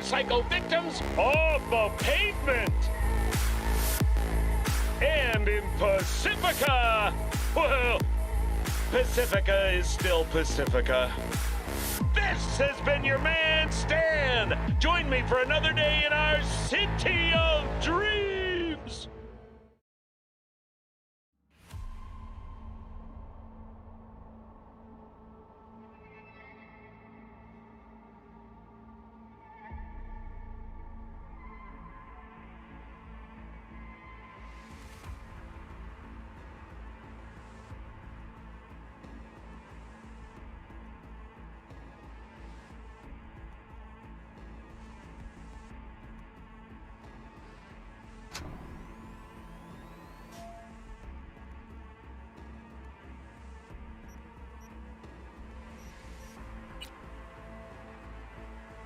psycho victims off the pavement. And in Pacifica, well, Pacifica is still Pacifica. This has been your man, Stan. Join me for another day in our city of dreams.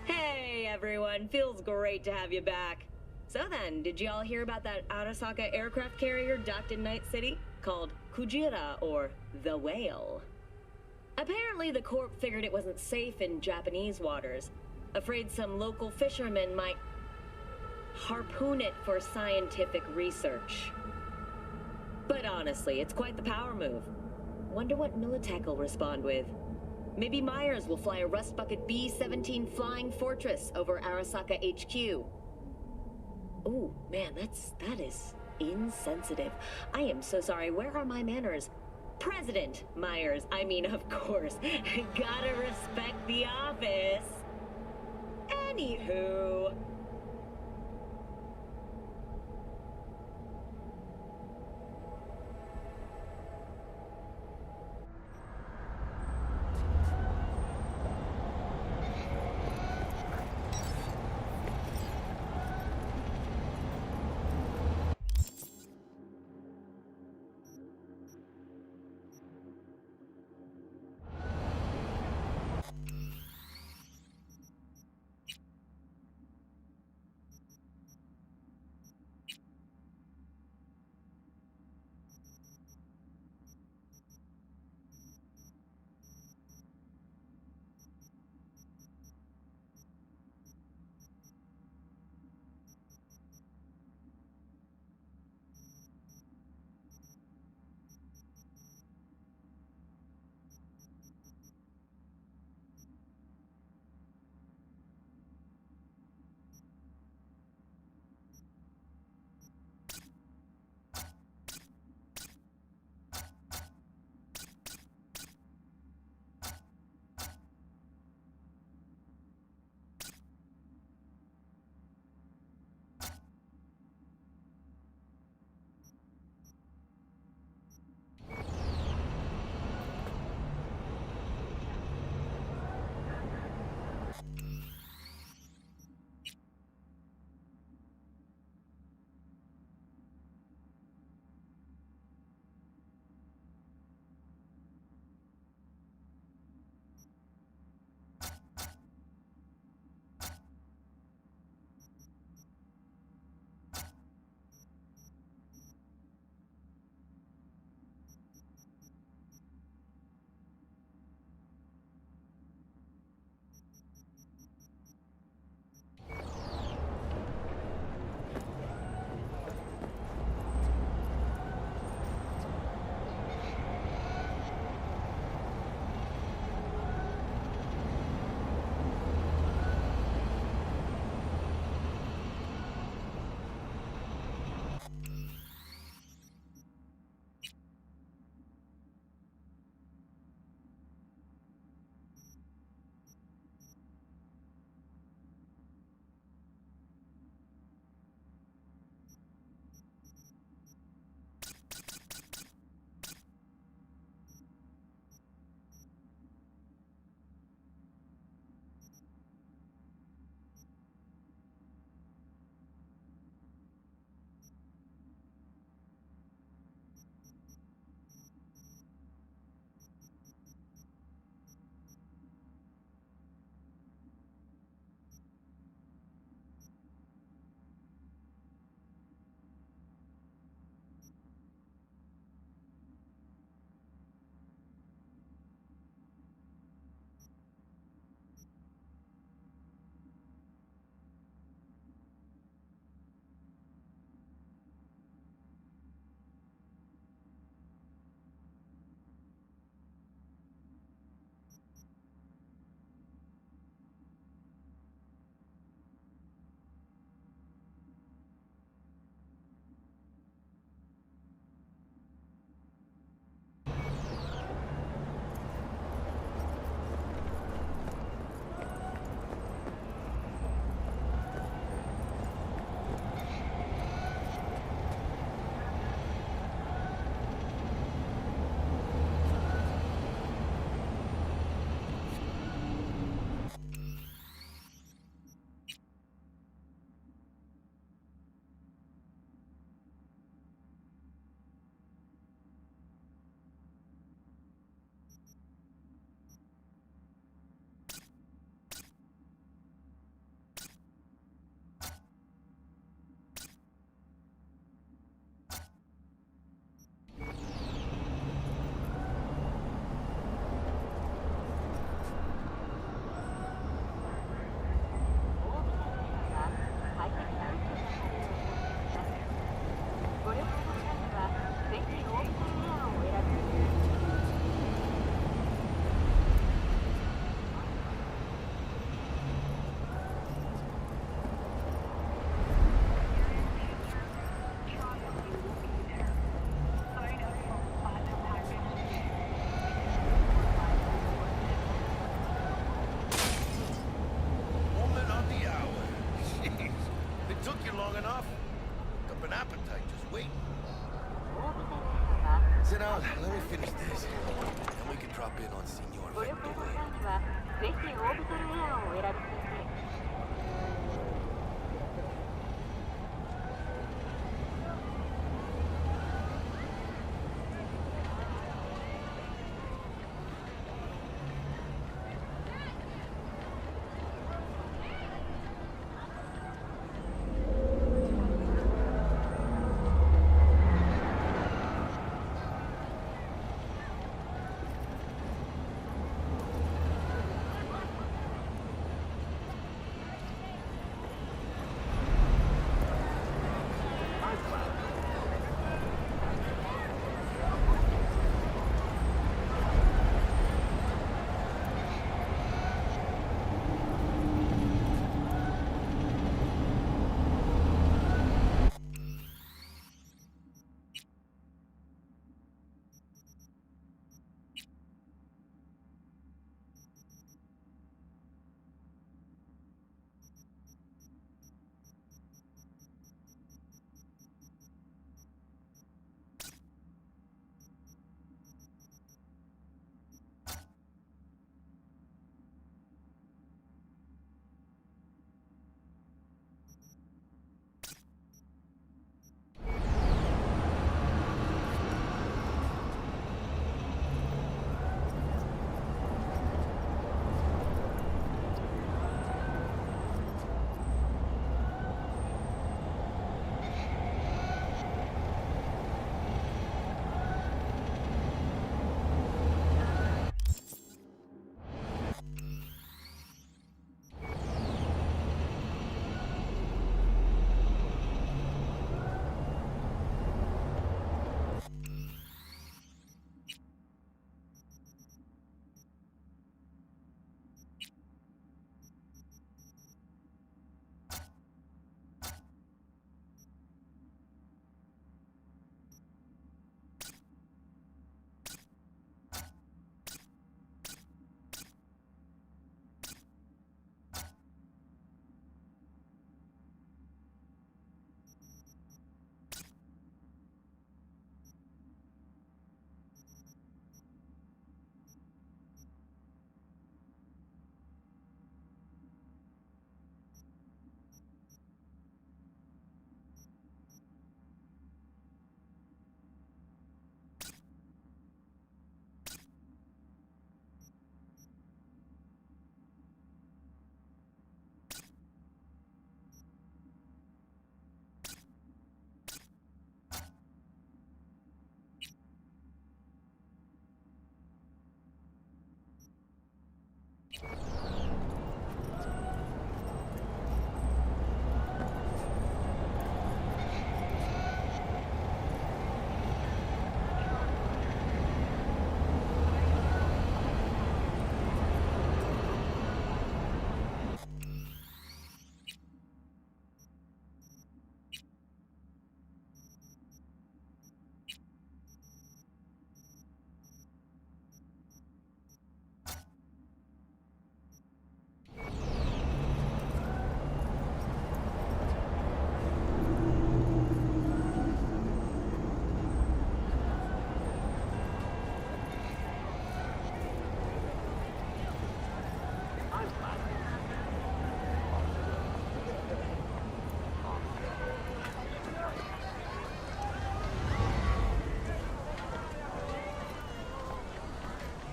Hey everyone, feels great to have you back. So then, did you all hear about that Arasaka aircraft carrier docked in Night City? Called Kujira, or the Whale. Apparently the Corp figured it wasn't safe in Japanese waters. Afraid some local fishermen might harpoon it for scientific research. But honestly, it's quite the power move. Wonder what Militech will respond with. Maybe Myers will fly a Rust Bucket B-17 Flying Fortress over Arasaka HQ. Ooh, man, that is insensitive. I am so sorry. Where are my manners? President Myers, I mean, of course. Gotta respect the office. Anywho... took you long enough. Got an appetite just waiting. Sit down, let me finish this. Then we can drop in on Senor Vector. ぜひオービタルエアをお選びください。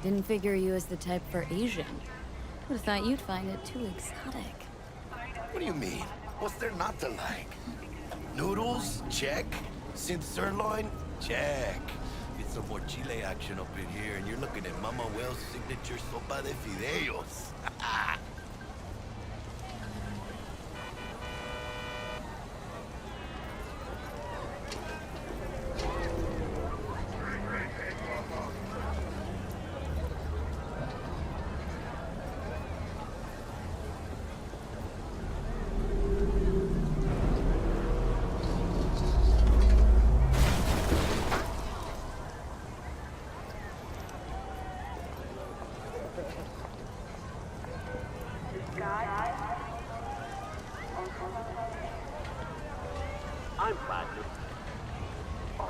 Didn't figure you as the type for Asian. Would've thought you'd find it too exotic. What do you mean? What's there not to like? Noodles? Check. Synth sirloin? Check. Get some more chile action up in here, and you're looking at Mama Well's signature sopa de fideos.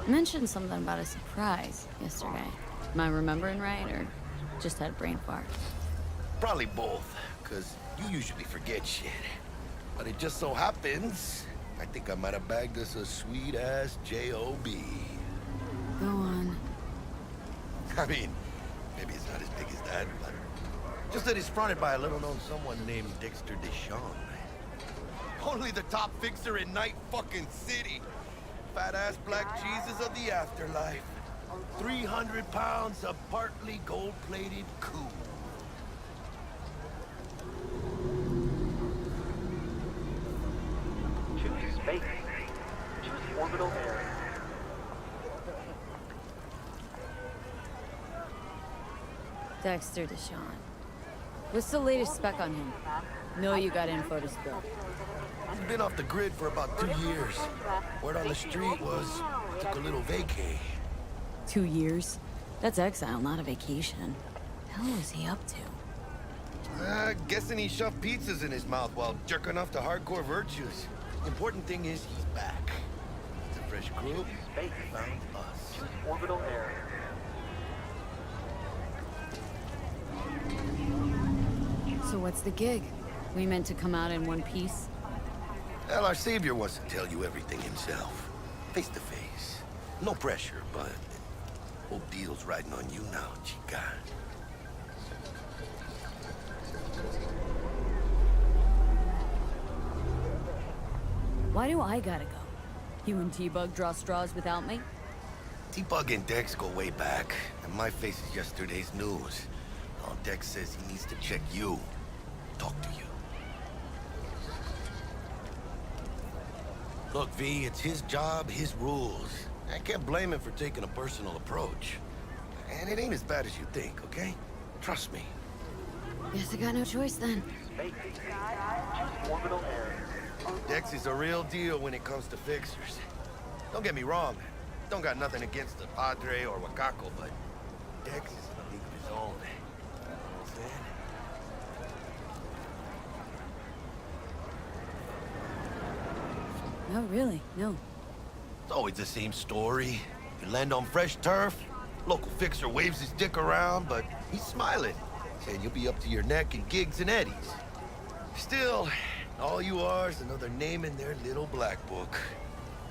Mentioned something about a surprise yesterday. Am I remembering right, or just had a brain fart? Probably both, because you usually forget shit. But it just so happens, I think I might have bagged us a sweet-ass J.O.B. Go on. I mean, maybe it's not as big as that, but just that it's fronted by a little-known someone named Dexter Deshawn. Only the top fixer in Night fucking City. Fat-ass black Jesus of the afterlife. 300 pounds of partly gold-plated cool. Choose space. Choose orbital air. Dexter Deshawn. What's the latest spec on him? Know you got info to spill. He's been off the grid for about 2 years. Word on the street was he took a little vacay. 2 years? That's exile, not a vacation. Hell was he up to? Guessing he shoved pizzas in his mouth while jerking off to hardcore virtues. Important thing is he's back. It's a fresh group. Space. Found us. Choose orbital air. So what's the gig? We meant to come out in one piece? Well, our savior wants to tell you everything himself. Face to face. No pressure, but whole deal's riding on you now, chica. Why do I gotta go? You and T-Bug draw straws without me? T-Bug and Dex go way back, and my face is yesterday's news. Now Dex says he needs to check you. Talk to you. Look, V, it's his job, his rules. I can't blame him for taking a personal approach. And it ain't as bad as you think, okay? Trust me. Guess I got no choice then. Space. Choose orbital air. Dex is a real deal when it comes to fixers. Don't get me wrong. Don't got nothing against the Padre or Wakako, but Dex is in a league of his own. You know what I'm saying? No, really, no. It's always the same story. You land on fresh turf, local fixer waves his dick around, but he's smiling, saying you'll be up to your neck in gigs and eddies. Still, all you are is another name in their little black book.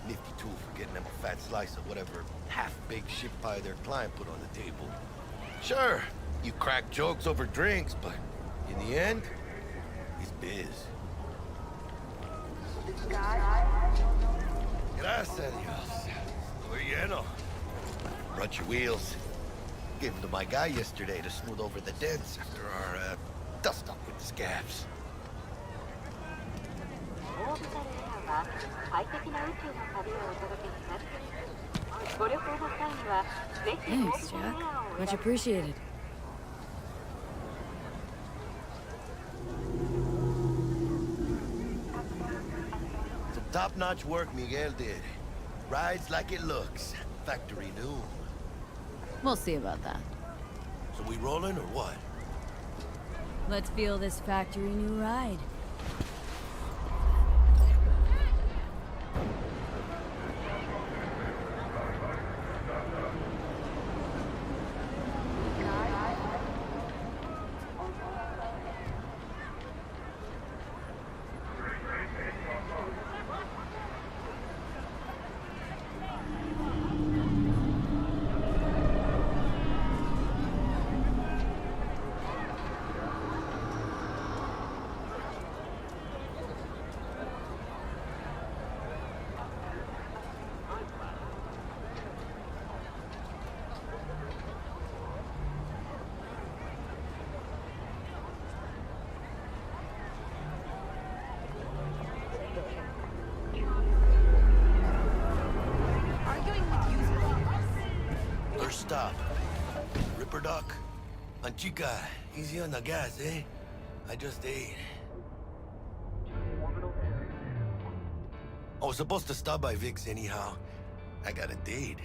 Nifty tool for getting them a fat slice of whatever half-baked shit pie their client put on the table. Sure, you crack jokes over drinks, but in the end, it's biz. Gracias a Dios. Muy lleno. Brought your wheels. Gave them to my guy yesterday to smooth over the dents after our, dust-up with the scabs. オービタルエアは快適な宇宙の旅をお届けします。ご旅行の際にはぜひオービ Thanks, タルエ Jack. アをお Much 選び appreciated. Some top-notch work Miguel did. Rides like it looks. Factory new. We'll see about that. So we rolling or what? Let's feel this factory new ride. First stop. Ripper Duck. Anchica, easy on the gas, eh? I just ate. I was supposed to stop by Vic's anyhow. I got a date.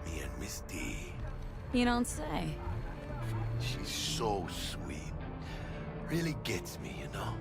Me and Miss D. You don't say. She's so sweet. Really gets me, you know?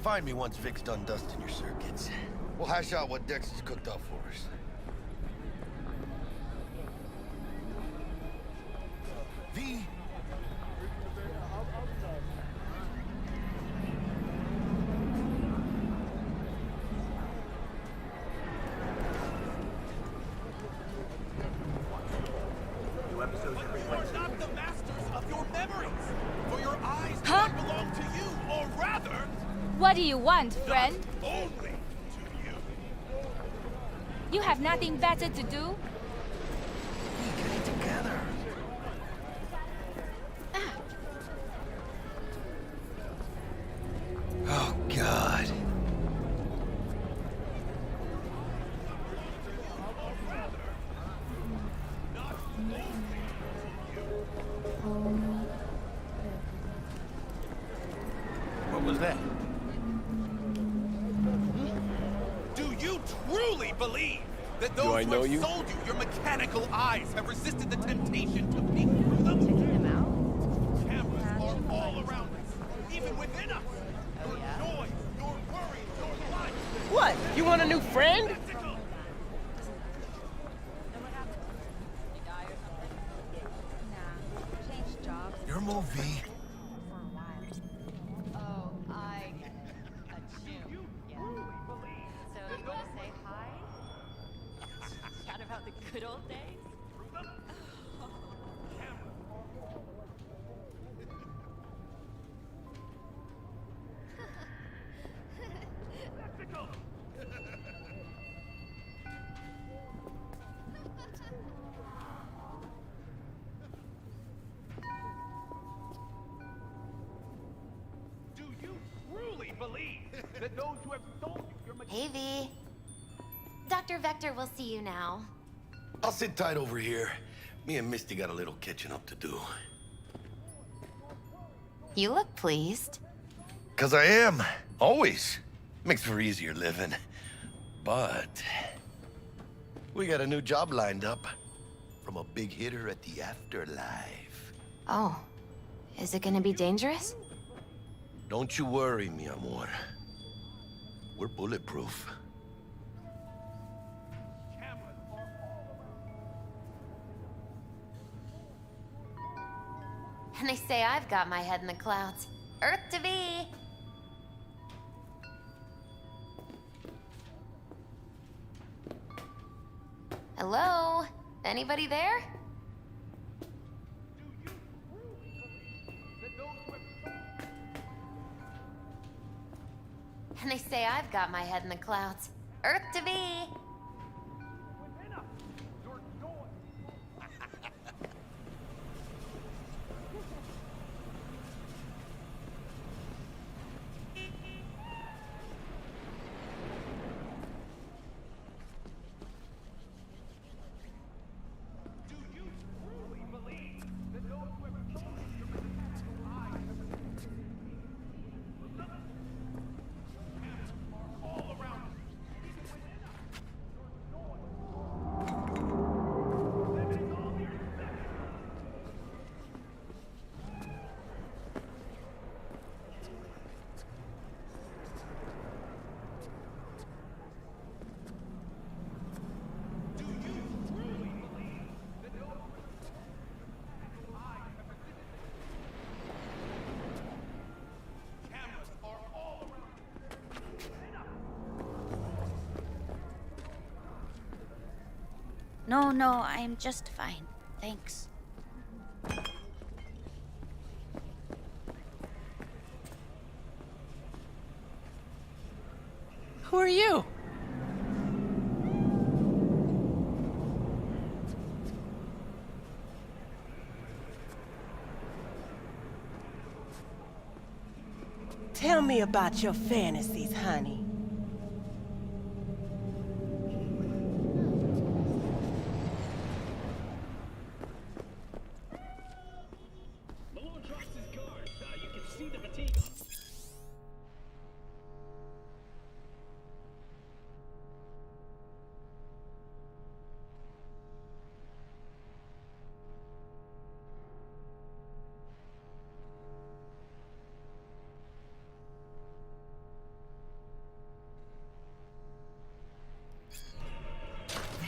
Find me once Vic's done dusting your circuits. We'll hash out what Dex has cooked up for us. V. New episodes every Wednesday. Not the masters of your memories, for your eyes do Huh? not belong to you, or rather, What do you want, friend? only to you. You have nothing better to do? We get it together. Oh, God. What was that? Do you truly believe that those who have sold you your mechanical eyes have resisted the temptation to peek through them? Cameras are all around us, even within us. Your joys, your worries, your life. What? You want a new friend? Your move, V. Oh, I assume. Yeah. So you want to say hi? Chat about the good old days? Do you truly believe that those who have sold you your Hey, V. Dr. Vector will see you now. I'll sit tight over here. Me and Misty got a little catching up to do. You look pleased. 'Cause I am. Always. Makes for easier living. But we got a new job lined up from a big hitter at the afterlife. Oh, is it gonna be dangerous? Don't you worry, mi amor. We're bulletproof. And they say I've got my head in the clouds. Earth to be. Hello? Anybody there? And they say I've got my head in the clouds. Earth to be. No, I'm just fine. Thanks. Who are you? Tell me about your fantasies, honey.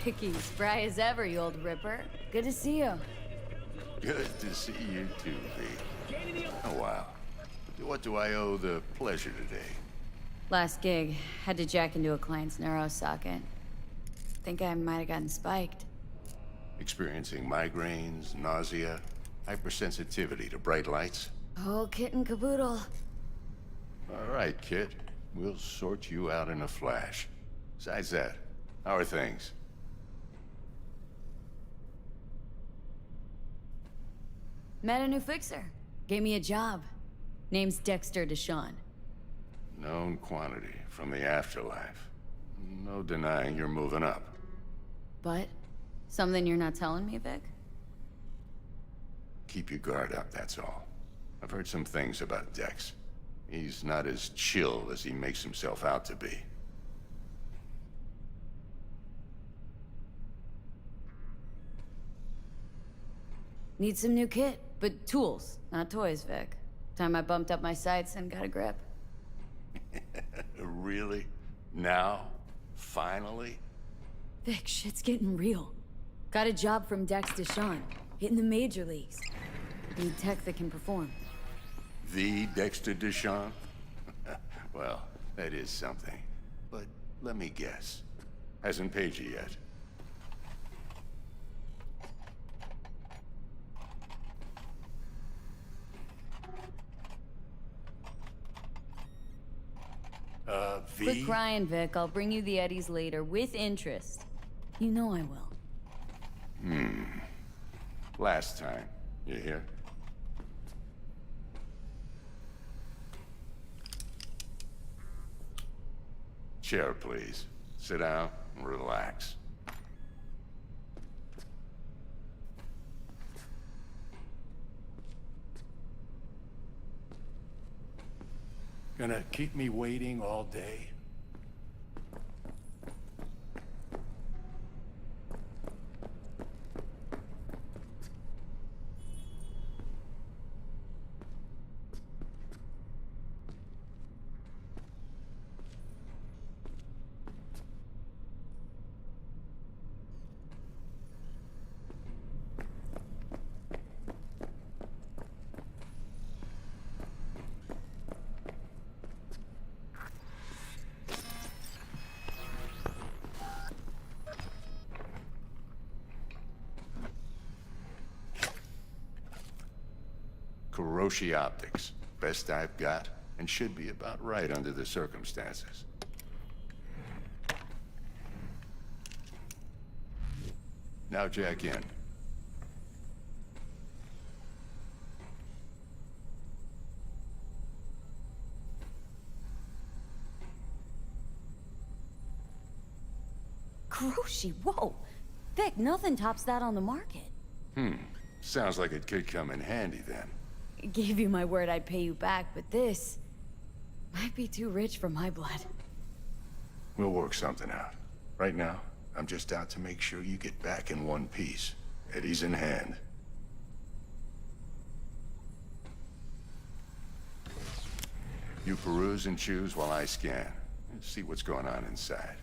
Vicky, spry as ever, you old ripper. Good to see you. Good to see you too, V. Oh, wow. What do I owe the pleasure today? Last gig, had to jack into a client's neuro socket. Think I might have gotten spiked. Experiencing migraines, nausea, hypersensitivity to bright lights? Oh, kit and caboodle. All right, kid. We'll sort you out in a flash. Besides that, how are things? Met a new fixer. Gave me a job. Name's Dexter Deshawn. Known quantity from the afterlife. No denying you're moving up. But? Something you're not telling me, Vic? Keep your guard up, that's all. I've heard some things about Dex. He's not as chill as he makes himself out to be. Need some new kit, but tools, not toys, Vic. Time I bumped up my sights and got a grip. Really? Now? Finally? Vic, shit's getting real. Got a job from Dex Deshawn, hitting the major leagues. Need tech that can perform. The Dexter Deshawn? Well, that is something. But let me guess. Hasn't paid you yet. V? Quit crying, Vic. I'll bring you the Eddies later, with interest. You know I will. Last time. You hear? Chair, please. Sit down and relax. Gonna keep me waiting all day? Kuroshi Optics. Best I've got, and should be about right under the circumstances. Now jack in. Kuroshi, whoa! Vic, nothing tops that on the market. Sounds like it could come in handy then. Gave you my word I'd pay you back, but this might be too rich for my blood. We'll work something out. Right now, I'm just out to make sure you get back in one piece. Eddie's in hand. You peruse and choose while I scan. See what's going on inside.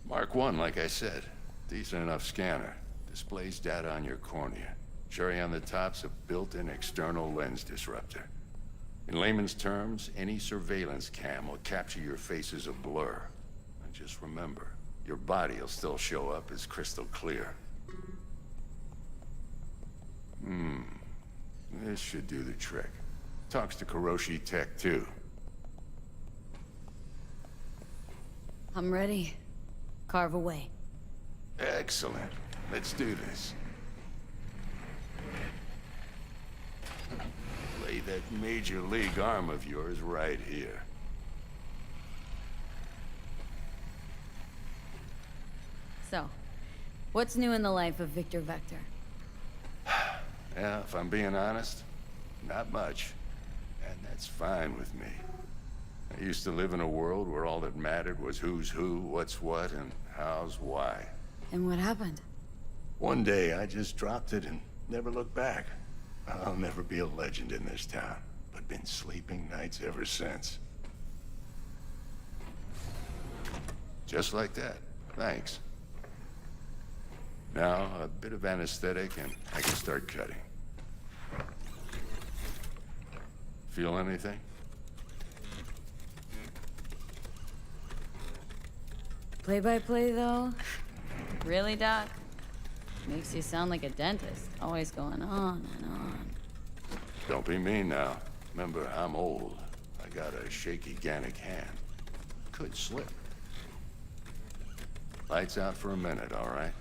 Mark 1, like I said. Decent enough scanner. Displays data on your cornea. Cherry on the top's a built-in external lens disruptor. In layman's terms, any surveillance cam will capture your face as a blur. And just remember, your body will still show up as crystal clear. This should do the trick. Talks to Kuroshi Tech, too. I'm ready. Carve away. Excellent. Let's do this. Lay that major league arm of yours right here. So, what's new in the life of Victor Vector? Yeah, if I'm being honest, not much. And that's fine with me. I used to live in a world where all that mattered was who's who, what's what, and how's why. And what happened? One day, I just dropped it and never looked back. I'll never be a legend in this town, but been sleeping nights ever since. Just like that. Thanks. Now, a bit of anesthetic and I can start cutting. Feel anything? Play-by-play, though? Really, Doc? Makes you sound like a dentist, always going on and on. Don't be mean now. Remember, I'm old. I got a shaky Gannic hand. Could slip. Lights out for a minute, all right?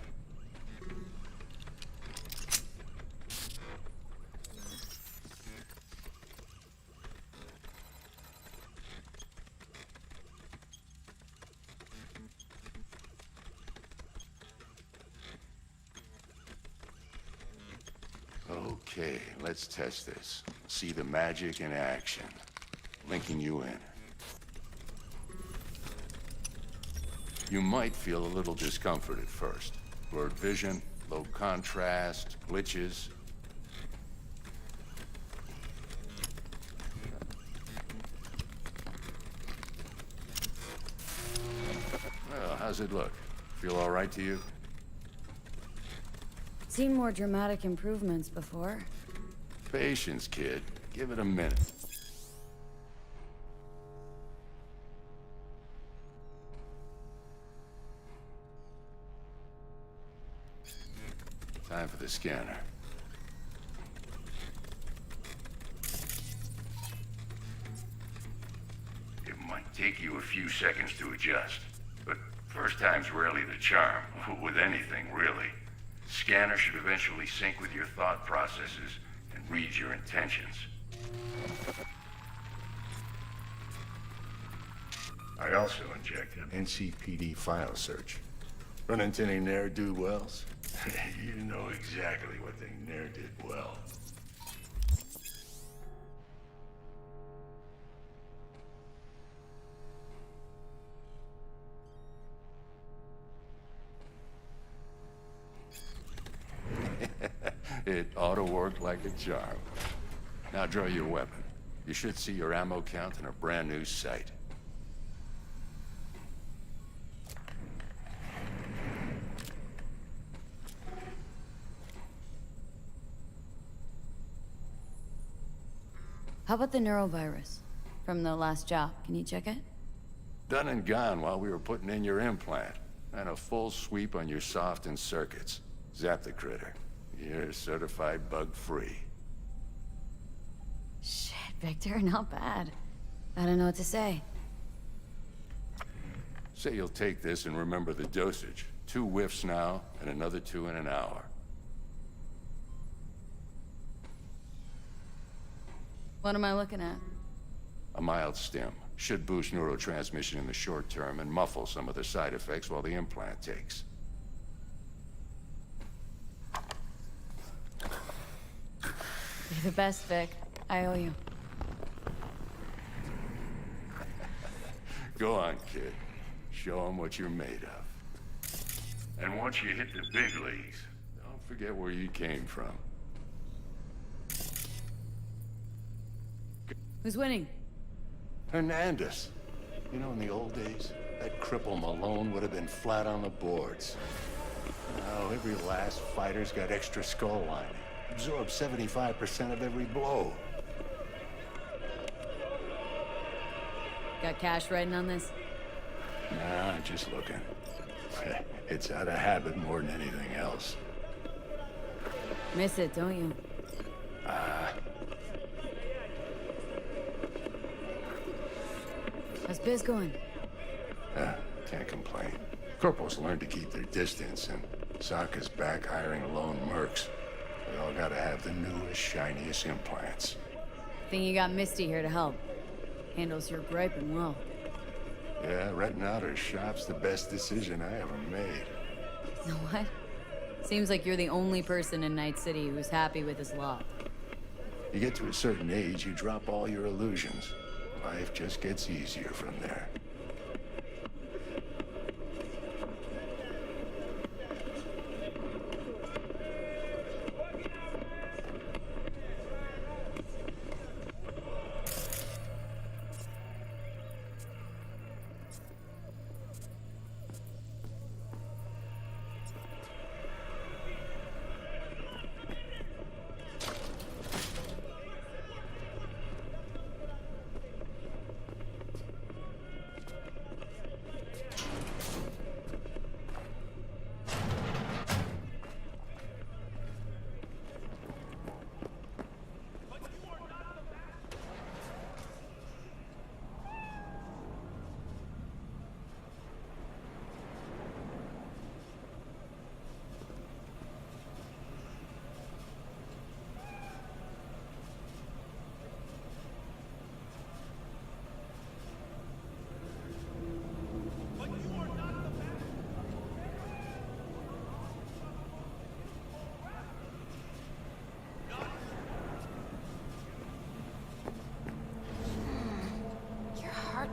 Okay, let's test this. See the magic in action. Linking you in. You might feel a little discomfort at first. Blurred vision, low contrast, glitches. Well, how's it look? Feel all right to you? Seen more dramatic improvements before. Patience, kid. Give it a minute. Time for the scanner. It might take you a few seconds to adjust, but first time's rarely the charm, with anything, really. Scanner should eventually sync with your thought processes and read your intentions. I also injected NCPD file search. Run into any ne'er-do-wells? You know exactly what they ne'er did well. It ought to work like a charm. Now draw your weapon. You should see your ammo count in a brand new sight. How about the neurovirus? From the last job, can you check it? Done and gone while we were putting in your implant. And a full sweep on your soft and circuits. Zap the critter. You're certified bug-free. Shit, Victor, not bad. I don't know what to say. Say you'll take this and remember the dosage. 2 whiffs now, and another 2 in an hour. What am I looking at? A mild stim. Should boost neurotransmission in the short term and muffle some of the side effects while the implant takes. You're the best, Vic. I owe you. Go on, kid. Show them what you're made of. And once you hit the big leagues, don't forget where you came from. Who's winning? Hernandez. You know, in the old days, that cripple Malone would have been flat on the boards. Now every last fighter's got extra skull lining. Absorbs 75% of every blow. Got cash writing on this? Nah, just looking. It's out of habit more than anything else. Miss it, don't you? How's biz going? Can't complain. Corporals learn to keep their distance, and Sokka's back hiring lone mercs. We all gotta have the newest, shiniest implants. Think you got Misty here to help. Handles your griping well. Yeah, renting out her shop's the best decision I ever made. You know what? Seems like you're the only person in Night City who's happy with his lot. You get to a certain age, you drop all your illusions. Life just gets easier from there.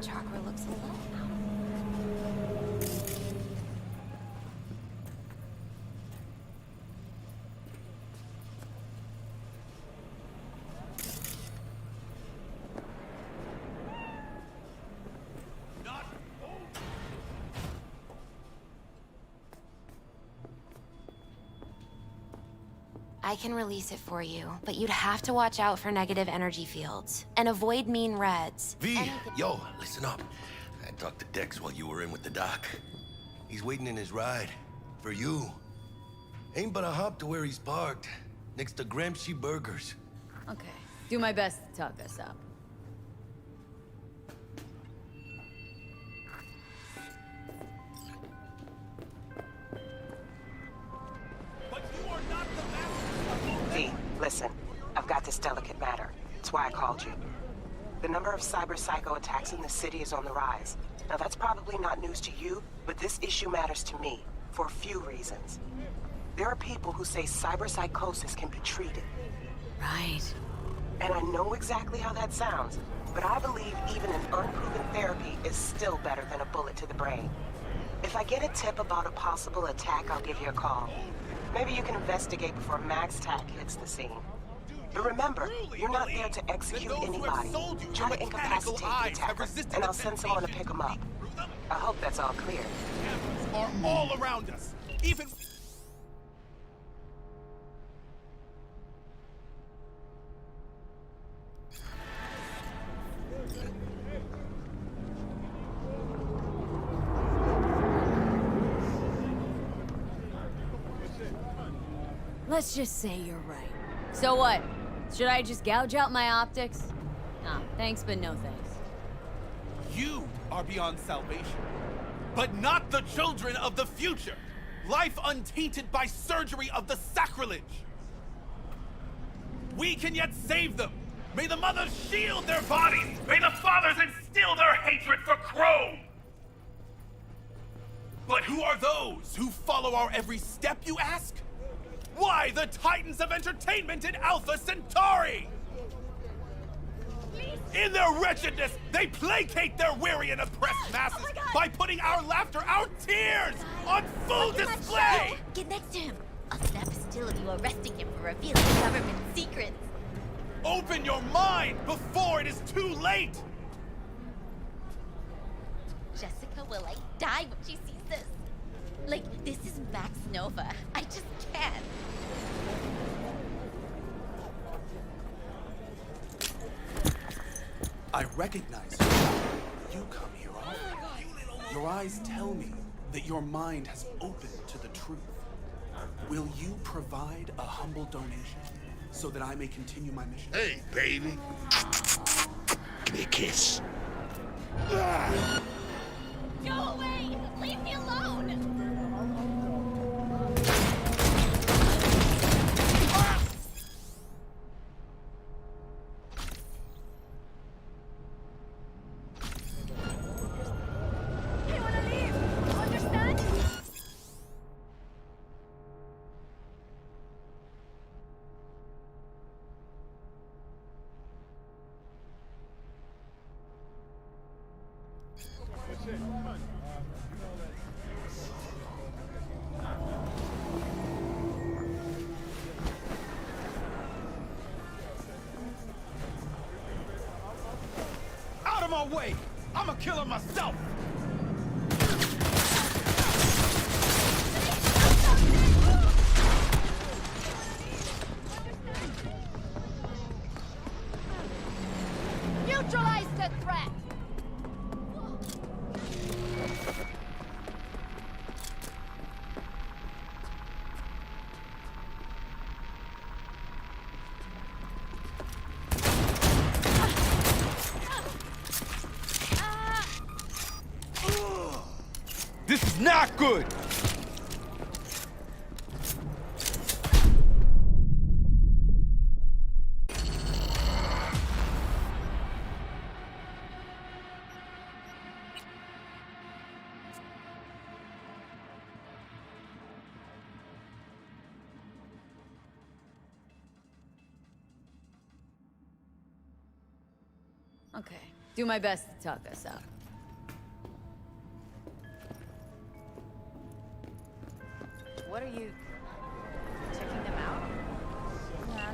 Chakra looks a little out. I can release it for you, but you'd have to watch out for negative energy fields and avoid mean reds. V, yo, listen up. I talked to Dex while you were in with the doc. He's waiting in his ride. For you. Ain't but a hop to where he's parked. Next to Gramsci Burgers. Okay. Do my best to talk us up. V, listen. I've got this delicate matter. That's why I called you. The number of cyber-psycho attacks in the city is on the rise. Now that's probably not news to you, but this issue matters to me, for a few reasons. There are people who say cyberpsychosis can be treated. Right. And I know exactly how that sounds, but I believe even an unproven therapy is still better than a bullet to the brain. If I get a tip about a possible attack, I'll give you a call. Maybe you can investigate before Max Tack hits the scene. But remember, you're not there to execute anybody. Try to incapacitate the attacker, and I'll send someone to pick him up. I hope that's all clear. Cameras are all around us. Even... Let's just say you're right. So what? Should I just gouge out my optics? Nah, thanks, but no thanks. You are beyond salvation, but not the children of the future. Life untainted by surgery of the sacrilege. We can yet save them. May the mothers shield their bodies. May the fathers instill their hatred for Crow. But who are those who follow our every step, you ask? Why the titans of entertainment in Alpha Centauri? In their wretchedness, they placate their weary and oppressed masses by putting our laughter, our tears, on full display! Get next to him. I'll snap a still of you arresting him for revealing government secrets. Open your mind before it is too late! Jessica Monica will like die when she sees this. Like, this is Max Nova. I just can't. I recognize you. You come here often. Your eyes tell me that your mind has opened to the truth. Will you provide a humble donation so that I may continue my mission? Hey, baby. Give me a kiss. Go away! Leave me alone! Out of my way! I'm a killer myself! Neutralize the threat! This is not good! Okay, do my best to talk us out. What are you... checking them out?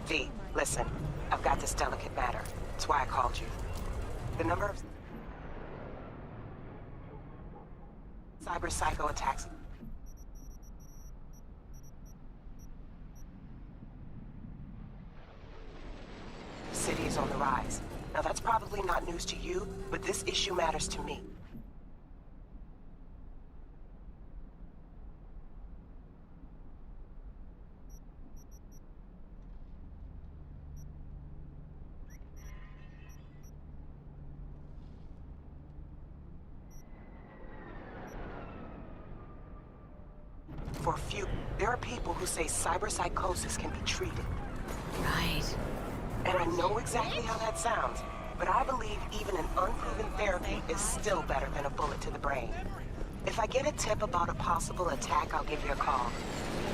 V, listen. I've got this delicate matter. That's why I called you. The number of cyber psycho attacks. City is on the rise. Now that's probably not news to you, but this issue matters to me. For a few, there are people who say cyberpsychosis can be treated. Right. And I know exactly how that sounds, but I believe even an unproven therapy is still better than a bullet to the brain. If I get a tip about a possible attack, I'll give you a call.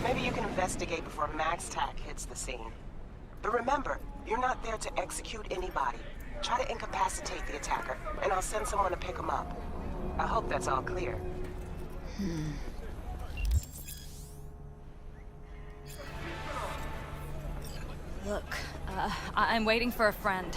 Maybe you can investigate before Max Tack hits the scene. But remember, you're not there to execute anybody. Try to incapacitate the attacker, and I'll send someone to pick him up. I hope that's all clear. Look, I'm waiting for a friend.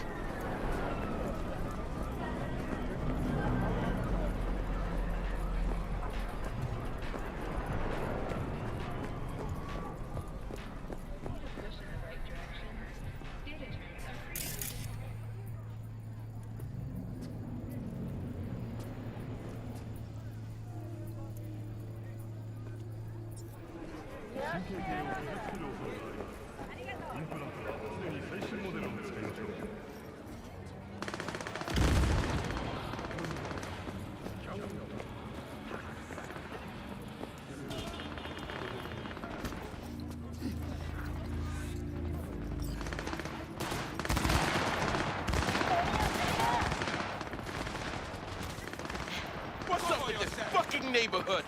What's up with this fucking neighborhood?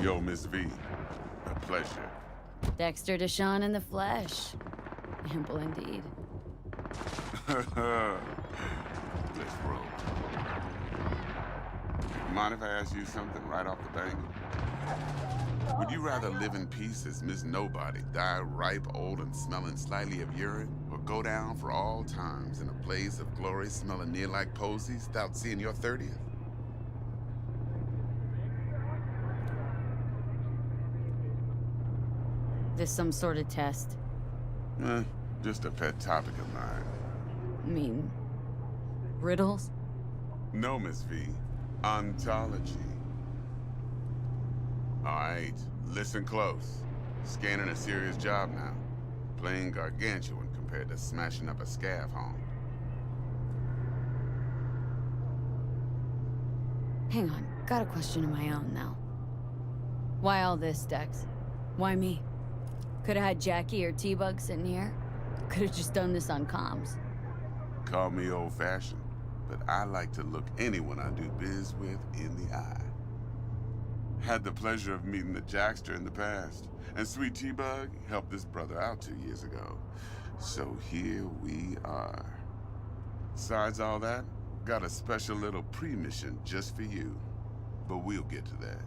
Yo, Miss V. A pleasure. Dexter Deshawn in the flesh. Ample indeed. Let's roll. Mind if I ask you something right off the bat? Would you rather live in peace as Miss Nobody, die ripe, old, and smelling slightly of urine, or go down for all times in a blaze of glory smelling near like posies without seeing your 30th? This some sort of test? Just a pet topic of mine. I mean, riddles? No, Miss V. Ontology. Alright, listen close. Scanning a serious job now. Playing gargantuan compared to smashing up a scav home. Hang on, got a question of my own now. Why all this, Dex? Why me? Could've had Jackie or T-Bug sitting here. Could've just done this on comms. Call me old-fashioned, but I like to look anyone I do biz with in the eye. Had the pleasure of meeting the Jackster in the past, and Sweet T-Bug helped this brother out 2 years ago. So here we are. Besides all that, got a special little pre-mission just for you. But we'll get to that.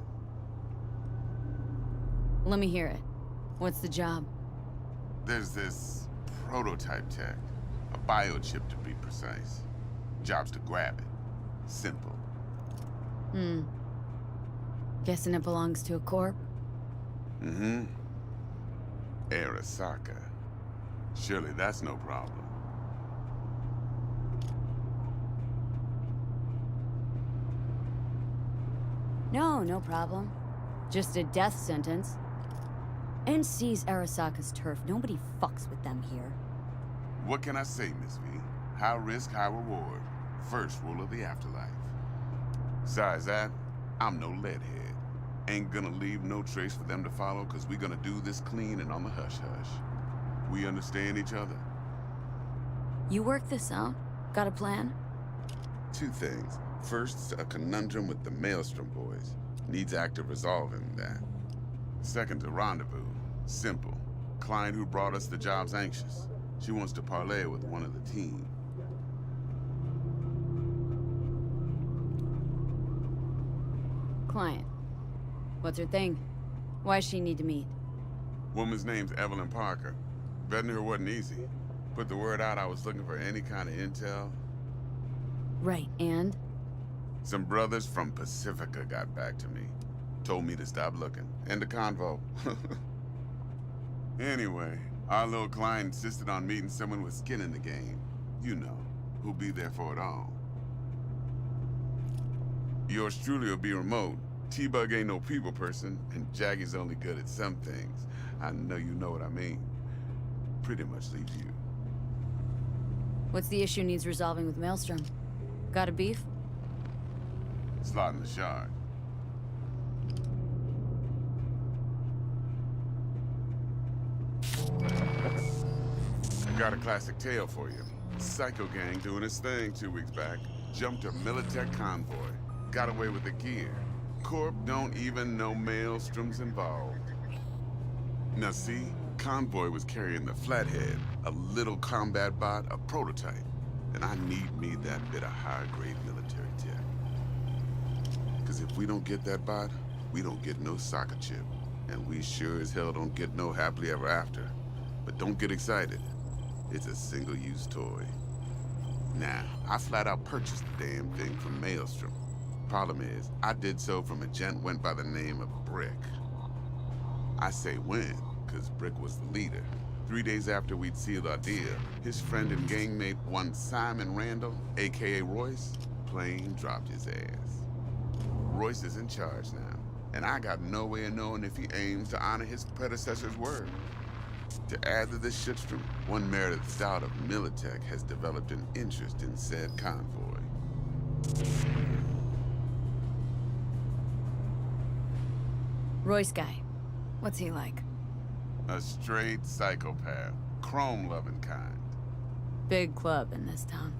Let me hear it. What's the job? There's this prototype tech, a biochip to be precise. Job's to grab it. Simple. Guessing it belongs to a corp? Mm-hmm. Arasaka. Surely that's no problem. No problem. Just a death sentence. NC's Arasaka's turf. Nobody fucks with them here. What can I say, Miss V? High risk, high reward. First rule of the afterlife. Besides that, I'm no leadhead. Ain't gonna leave no trace for them to follow, cause we gonna do this clean and on the hush-hush. We understand each other? You work this out? Got a plan? Two things. First, a conundrum with the Maelstrom boys. Needs active resolving that. Second, a rendezvous. Simple. Client who brought us the job's anxious. She wants to parlay with one of the team. Client. What's her thing? Why does she need to meet? Woman's name's Evelyn Parker. Vetting her wasn't easy. Put the word out I was looking for any kind of intel. Right, and? Some brothers from Pacifica got back to me. Told me to stop looking. End of convo. Anyway, our little client insisted on meeting someone with skin in the game. You know, who'll be there for it all. Yours truly will be remote. T-Bug ain't no people person, and Jaggy's only good at some things. I know you know what I mean. Pretty much leaves you. What's the issue needs resolving with Maelstrom? Got a beef? Slot in the shard. Got a classic tale for you. Psycho gang doing its thing 2 weeks back. Jumped a Militech convoy. Got away with the gear. Corp don't even know Maelstrom's involved. Now see, convoy was carrying the Flathead, a little combat bot, a prototype. And I need me that bit of high-grade military tech. Because if we don't get that bot, we don't get no soccer chip. And we sure as hell don't get no happily ever after. But don't get excited. It's a single-use toy. Now, I flat out purchased the damn thing from Maelstrom. Problem is, I did so from a gent went by the name of Brick. I say when, because Brick was the leader. 3 days after we'd sealed our deal, his friend and gangmate, one Simon Randall, aka Royce, plain dropped his ass. Royce is in charge now, and I got no way of knowing if he aims to honor his predecessor's word. To add to this shitstorm, one Meredith Stout of Militech has developed an interest in said convoy. Royce guy. What's he like? A straight psychopath. Chrome-loving kind. Big club in this town.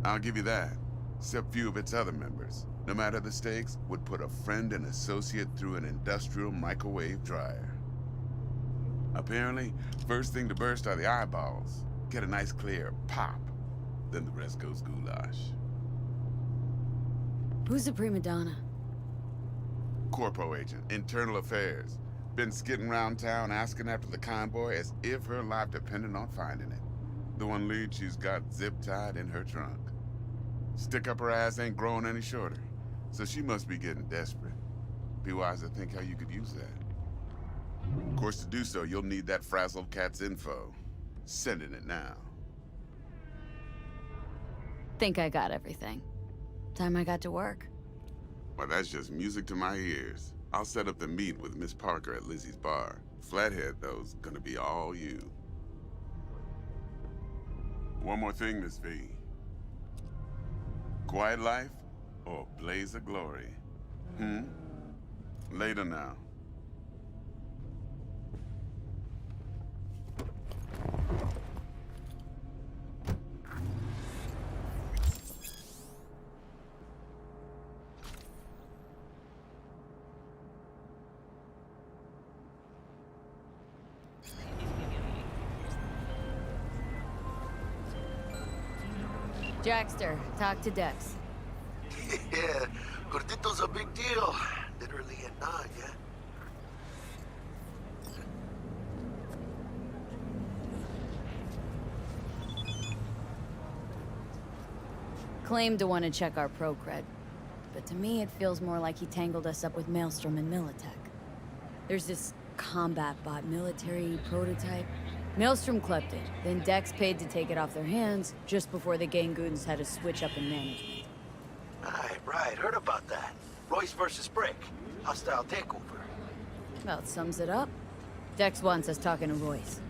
I'll give you that. Except few of its other members, no matter the stakes, would put a friend and associate through an industrial microwave dryer. Apparently, first thing to burst are the eyeballs. Get a nice clear pop. Then the rest goes goulash. Who's the prima donna? Corpo agent, internal affairs. Been skidding around town asking after the convoy as if her life depended on finding it. The one lead she's got zip-tied in her trunk. Stick up her ass ain't growing any shorter, so she must be getting desperate. Be wise to think how you could use that. Of course, to do so, you'll need that frazzled cat's info. Sending it now. Think I got everything. Time I got to work. Well, that's just music to my ears. I'll set up the meet with Miss Parker at Lizzie's bar. Flathead, though's gonna be all you. One more thing, Miss V. Quiet life or blaze of glory? Later now. Jackster, talk to Dex. Yeah, Gordito's a big deal. Literally a nod, yeah? Claimed to want to check our pro cred, but to me it feels more like he tangled us up with Maelstrom and Militech. There's this combat bot military prototype. Maelstrom clept it, then Dex paid to take it off their hands just before the Gangoons had a switch up in management. Right, heard about that. Royce versus Brick. Hostile takeover. About sums it up. Dex wants us talking to Royce.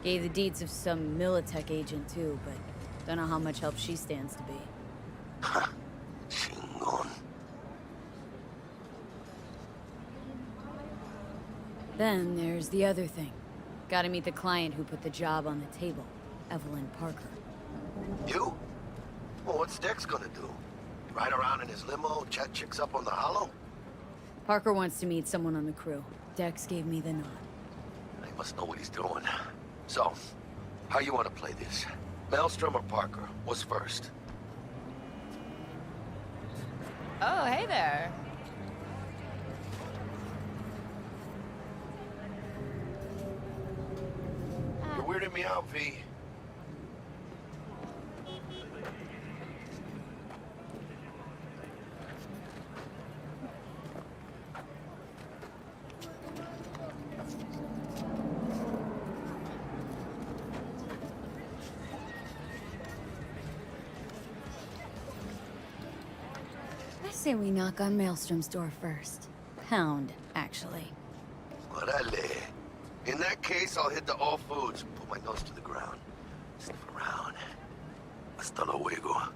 Gave the deeds of some Militech agent too, but don't know how much help she stands to be. Chingon. Then there's the other thing. Gotta meet the client who put the job on the table, Evelyn Parker. You? Well, what's Dex gonna do? Ride around in his limo, chat chicks up on the hollow? Parker wants to meet someone on the crew. Dex gave me the nod. He must know what he's doing. So, how you want to play this? Maelstrom or Parker? What's first? Oh, hey there. You're weirding me out, V. I say we knock on Maelstrom's door first. Pound, actually. Orale. In that case, I'll hit the all foods, put my nose to the ground, sniff around. Hasta luego.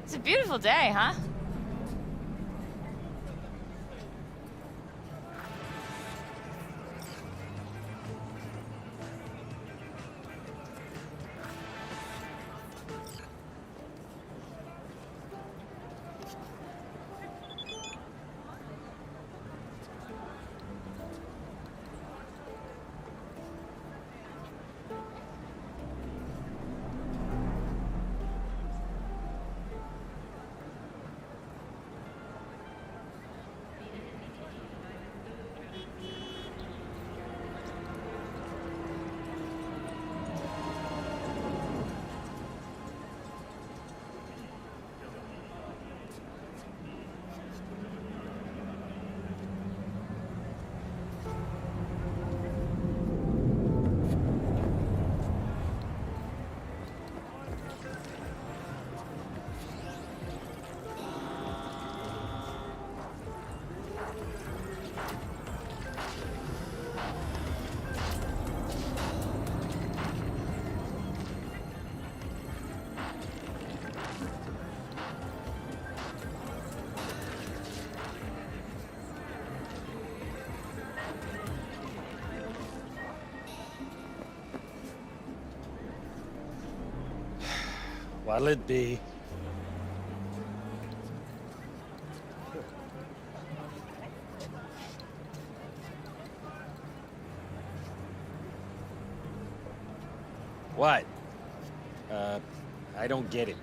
It's a beautiful day, huh? What'll it be? What? I don't get it.